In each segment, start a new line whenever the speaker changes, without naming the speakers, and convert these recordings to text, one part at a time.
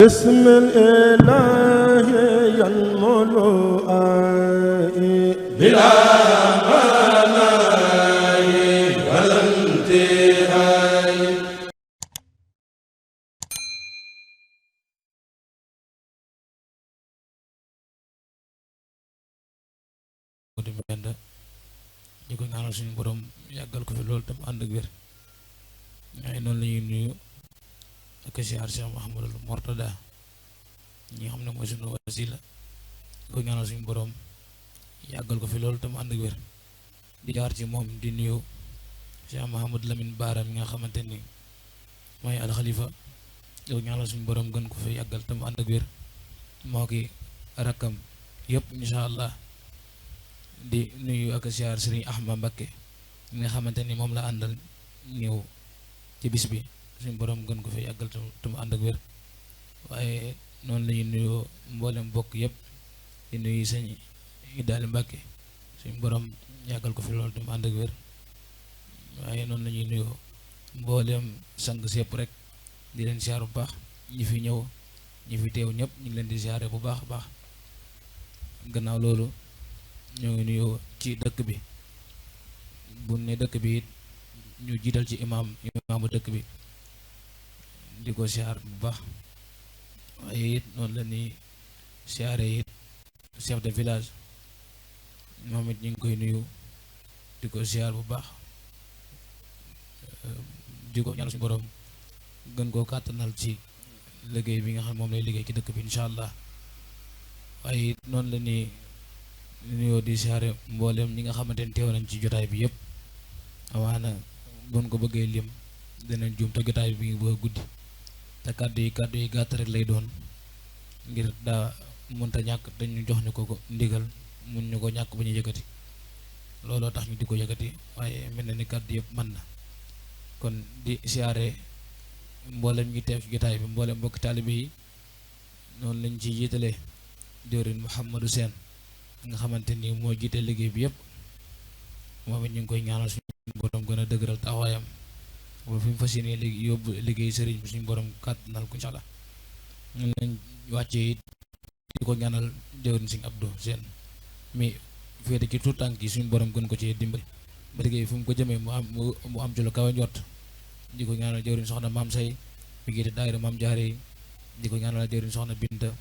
بسم الإله ينمو بلا مناي ولا انتهاء.
di benda ñu ko ñaanal suñu borom yàggal ko fi loolu tam ànd ak wér waaye noonu la ñuy nuyu ak siyaar Cheikh Mouhamadul Mortada ñi nga xam ne mooy suñu wasila di ko ñaanal suñu borom yàggal ko fi loolu tam ànd ak wér di jaar ci moom di nuyu Cheikh Mouhamad Lamine Baara mi nga xamante ni mooy alxalifa di ko ñaanal suñu borom gën ko fi yàggal tam ànd ak wér moo ki rakkam yëpp incha allah. di nuyu ak siyaar Serigne Ahmad Mbakke mi nga xamante ni moom la àndal ñëw ci bis bi suñu borom gën ko fi yàggal te mu ànd ak wér waaye noonu la ñuy nuyoo mboolem bokk yëpp di nuyu sëñ Idaali Mbakke suñu borom yàggal ko fi loolu te mu ànd ak wér waaye noonu la ñuy nuyoo mboolem sang si yëpp rek di leen siyaar bu baax ñi fi ñëw ñi fi teew ñëpp ñu ngi leen di siyaare bu baax a baax gannaaw loolu. ñoo ngi nuyoo ci dëkk bi bu ne dëkk bi it ñu jiital ci imaamu dëkk bi di ko siyaar bu baax waaye it noonu la ni siyaare it chef de village moom it ñu ngi koy nuyu di ko siyaar bu baax di ko ñaan suñu borom gën koo kàttanal ci liggéey bi nga xam moom lay liggéey ci dëkk bi incha allah waaye it noonu la ni nuyoo di siyaare mboolem ñi nga xamante ni teew nañ ci jotaay bi yëpp amaana buñ ko bëggee lim dinañ juum te jotaay bi ba guddi te kàddu yi gàtt rek lay doon ngir daa mënta ñàkk dañu jox ñu ko ndigal mun ñu ko ñàkk ba ñu yëkkati looloo tax ñu di ko yëkkati waaye mel na ni kàddu yëpp mën na kon di siyaare mboolem ñi teew ci jotaay bi mboolem mbokki taalibe yi noonu lañ ci jiitalee jëwriñ Mouhamadou Sène nga xamante ni moo jiite liggéey bi yëpp moom it ñu ngi koy ñaanal suñu borom gën a dëgëral taxawaayam ba fi mu fas yéene léegi yóbbu liggéey sëriñ bi suñu borom kàttanal ko incha allah ñu lañ wàccee it di ko ñaanal jëwriñ Sëriñ Abdou Sène mi féete ci tout tànk yi suñu borom gën ko ci dimbali ba liggéey fu mu ko jëmee mu am ci lu kawe njort di ko ñaanal jëwriñ soxna Maam Say mi jiite daayira Maam Jaare yi di ko ñaanal jëwriñ soxna Binta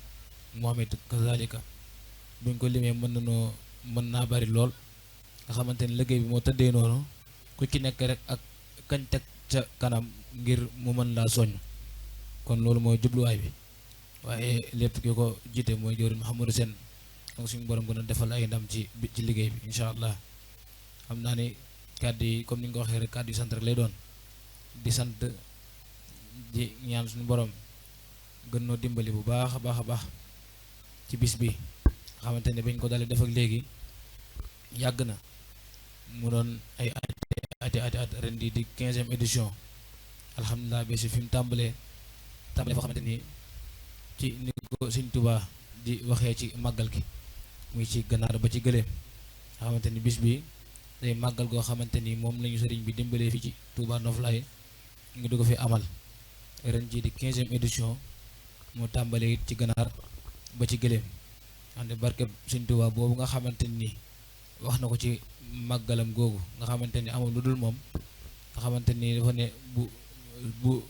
Mohamed kazalika buñ ko limee mën naa bari lool nga xamante ni liggéey bi moo tëddee noonu ku ci nekk rek ak kañ teg ca kanam ngir mu mën laa soññ kon loolu mooy jubluwaay bi waaye lépp ki ko jiite mooy jëwriñ Mouhamadou Sène donc suñu borom gën a defal ay ndam ci liggéey bi incha allah xam naa ni kàddu yi comme ni nga ko waxee rek kàddu yi sant rek lay doon di sant di ñaan suñu borom gën noo dimbali bu baax a baax a baax ci bis bi xamante ne bañ ko dalee def ak léegi yàgg na mu doon ay at ren di 15e édition alhamdulilah ba si fi mu tàmbalee foo xamante ni ci ni ko Sëñ Tuubaa di waxee ci màggal gi muy ci ganaar ba ci gëléem nga xamante ni bis bi day màggal goo xamante ni moom lañu sëriñ bi dimbalee fii ci Touba Noflaay ngi du ko fi amal ren ji di 15e édition mu tàmbalee it ci ganaar ba ci gëléem ande barkeb Sëñ Tuubaa boobu nga xamante ni wax na ko ci màggalam googu nga xamante ni amul lu dul moom nga xamante ni dafa ne bu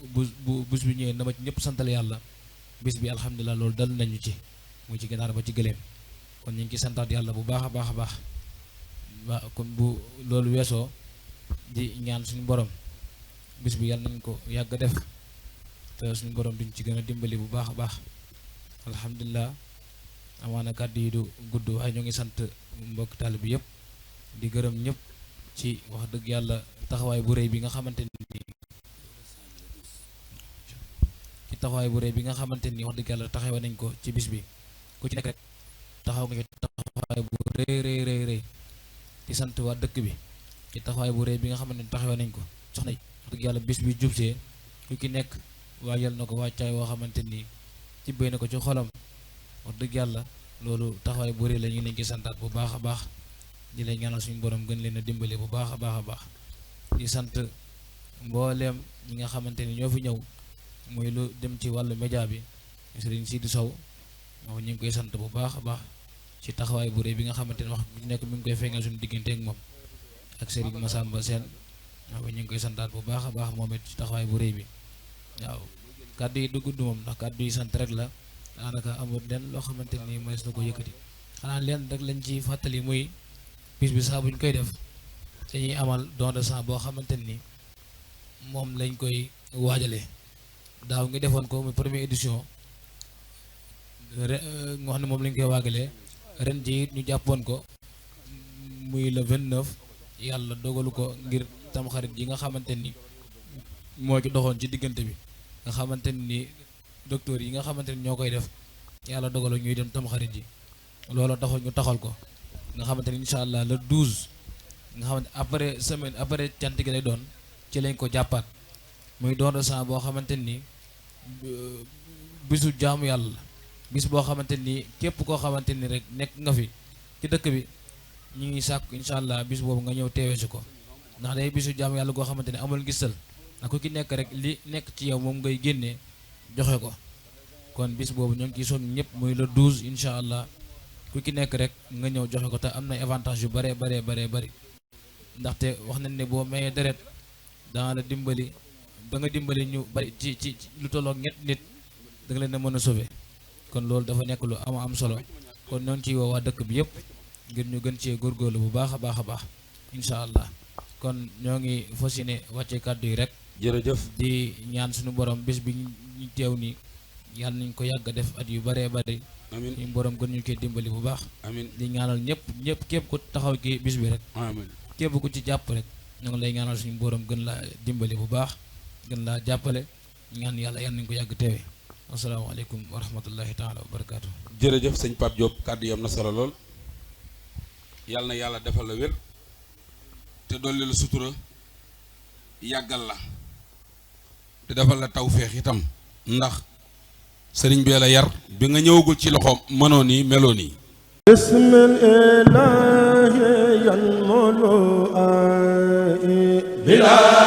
bis bi ñëwee na ma ci ñëpp santal yàlla bis bi alhamdulilah loolu dal nañu ci muy ci ganaar ba ci gëléem kon ñu ngi ci santaat yàlla bu baax a baax a baax waa kon bu loolu weesoo di ñaan suñu borom bis bi yàlla nañ ko yàgg def te suñu borom duñ ci gën a dimbali bu baax a baax alhamdulilah amaana kàddu yi du gudd waaye ñoo ngi sant mbokk taalibe bi yëpp di gërëm ñëpp ci wax dëgg yàlla taxawaay bu rëy bi nga xamante ni wax dëgg yàlla taxawe nañ ko ci bis bi ku ci nekk rek taxaw nga ci taxawaay bu rëy di sant waa dëkk bi ci taxawaay bu rëy bi nga xamante ni taxawe nañ ko soxna yi wax dëgg yàlla bis bi jubsee ku ci nekk waajal na ko wàccaay woo xamante ni ci béy na ko ci xolam wax dëgg yàlla loolu taxawaay bu rëy la ñu ngi leen ci santaat bu baax a baax di leen ñaanal suñu borom gën leen a dimbali bu baax a baax a baax di sant mbooleem ñi nga xamante ni ñoo fi ñëw muy lu dem ci wàllu média bi Serigne Sidi Sow moom ñu ngi koy sant bu baax a baax ci taxawaay bu rëy bi nga xamante ne wax bu nekk mi ngi koy feeñal suñu diggante ak moom ak Serigne Massamba Sène waaw ñu ngi koy santaat bu baax a baax moom it ci taxawaay bu rëy bi waaw kàddu yi du gudd moom ndax kàddu yi sant rek la daanaka amul lenn loo xamante ni mooy su na ko yëkkati xanaa leen rek lañ ci fàttali muy bis bi saa buñ koy def dañuy amal don de sang boo xamante ni moom lañ koy waajalee daaw ngi defoon ko muy première édition nga xam ne moom lañ koy waagalee ren ji ñu jàppoon ko muy le 29 yàlla dogalu ko ngir tamxarit yi nga xamante ni moo ci doxoon ci diggante bi nga xamante ni docteur yi nga xamante ni ñoo koy def yàlla dogalu ñuy dem tamxarit ji loolu taxul ñu taxal ko nga xamante ni incha allah le 12 nga xamante après semaine après cant gi lay doon ci lañ ko jàppaat muy don de sang boo xamante ni bisu jaamu yàlla bis boo xamante ni képp koo xamante ni rek nekk nga fi ci dëkk bi ñu ngi sàkk incha allah bis boobu nga ñëw teewee si ko ndax day bisu jaamu yàlla goo xamante ni amul gisal ndax ku ki nekk rek li nekk ci yow moom ngay génnee joxe ko kon bis boobu ñoo ngi ciy soññ ñëpp muy le 12 incha allah ku ki nekk rek nga ñëw joxe ko te am na avantage yu bare bari ndaxte wax nañ ne boo mayee deret danga la dimbali da nga dimbali ñu bari ci lu tollook ñett nit da nga leen a mën a sauver kon loolu dafa nekk lu am solo kon ñoo ngi ciy woo waa dëkk bi yëpp ngir ñu gën cee góorgóorlu bu baax a baax incha allah kon ñoo ngi fas yéene wàcce kàddu yi rek.
jërëjëf
di ñaan suñu borom bis bi ñu teew nii yàlla nañ ko yàgg a def at yu bëree bëri.
amiin
suñu borom gën ñu koy dimbali bu baax.
amiin
di ñaanal ñëpp képp ku taxaw ki bis bi rek.
amiin
képp ku ci jàpp rek ñu ngi lay ñaanal suñu borom gën laa dimbali bu baax gën laa jàppale ñaan yàlla yàlla nañ ko yàgg teewee. asalaamaaleykum wa rahmatullahi taala wa barakaatu.
jërëjëf sëñ Pape Diop kàddu yi am na solo lool yàlla na yàlla defal la wér te dolli la sutura yàggal la te defal la tawféex itam ndax sëriñ bee la yar bi nga ñëwagul ci loxoom mënoo nii meloo nii.
bismillaahi